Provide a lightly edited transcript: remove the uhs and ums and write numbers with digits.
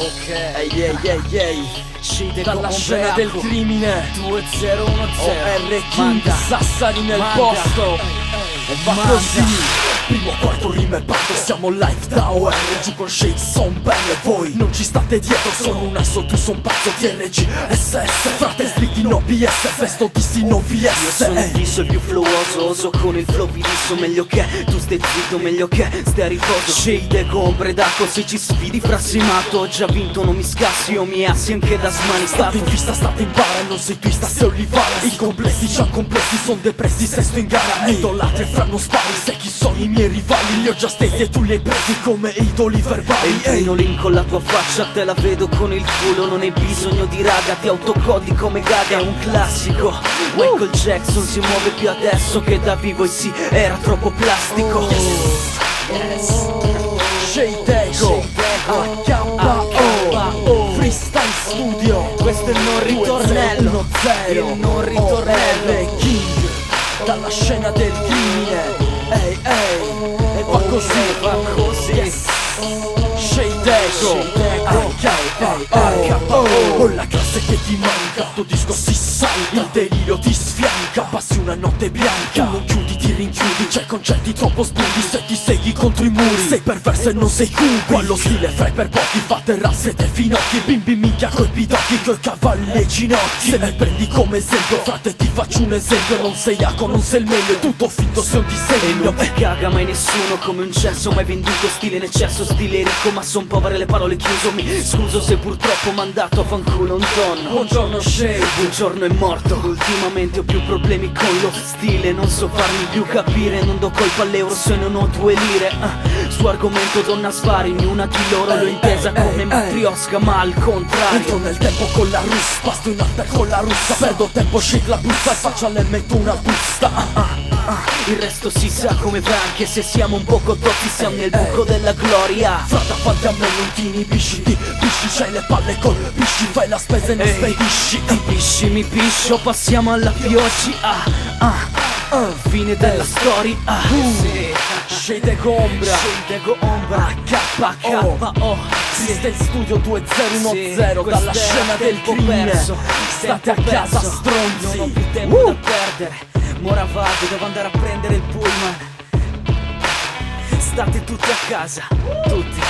Ok. Ehi ehi ehi ehi, dalla scena del crimine 2010 OR King, Sassari nel posto. E va così. Primo quarto rima e parto, siamo live da OR. Giù con shade, son belle, voi non ci state dietro. Sono un asso, tu son pazzo, TNG, SS. Frate street in OBS, festo DC in OBS. Io sono il viso il più flowoso, oso con il flow vi disso. Meglio che tu stai zitto, meglio che stai a riposo. Shade con ombre d'acqua, se ci sfidi frassimato. Ho già vinto, non mi scassi, io mi assi anche da smani. State in vista, state in bara, non sei twista, sei Olivara. I complessi, già complessi, son depressi, sesto in gara. Idolatri fra non spari, sai chi sono i miei rivali. Li ho già stesi e tu li hai presi come idoli verbali. E il treno link con la tua faccia, te la vedo con il culo. Non hai bisogno di raga, ti autocodi come Gaga. È un classico, Michael Jackson si muove più adesso che da vivo. E sì, era troppo plastico. Shade Echo, AKO, Freestyle Studio. Questo è il non ritornello, 1-0, il non ritornello. OR King, dalla scena del crimine. Ehi ehi, e va così, va così. yes. Shade Echo, AKO, con la classe che ti manca. Tuo disco si salta, il delirio ti sfianca. Passi una notte bianca, non chiudi, ti rinchiudi. C'è concetti troppo sbudi, se ti segui contro i muri. Sei perverso e non sei cubi. Quello stile fai per pochi, fa terrazze e finocchi. Bimbi minchia coi pidocchi, coi cavalli e ginocchi. Se me prendi come esempio, frate ti faccio un esempio. Non sei Aco, non sei il meglio, è tutto finto, sei un E disegno. non ti caga mai nessuno come un cesso. Mai venduto stile in eccesso, stile ricco ma son povere le parole chiuso. Mi scuso se purtroppo mandato a fanculo un tonno. Buongiorno Shade, Buongiorno è morto. Ultimamente ho più problemi con lo stile. Non so farmi più capire, non do colpa all'euro se non ho 2 lire. Su argomento donna svarimi, una di loro l'ho intesa come matriosca ma al contrario. entro nel tempo con la russa, pasto in after con la russa. Perdo tempo, shake la busta e faccia le metto una busta. Il resto si sa come va, anche se siamo un poco troppi, siamo nel buco della gloria. Fra davanti a me non ti inibisci, ti pisci, c'hai le palle colpisci. Fai la spesa e non spedisci. Ti pisci, mi piscio, passiamo alla pioggia. Fine della storia. Shade Ombra, Shade Ombra, KKO. System Studio 2010, dalla Questo è scena del tempo crimine. perso, State tempo a casa perso. stronzi. Non ho più tempo da perdere. Mora vado, devo andare a prendere il pullman. State tutti a casa, tutti.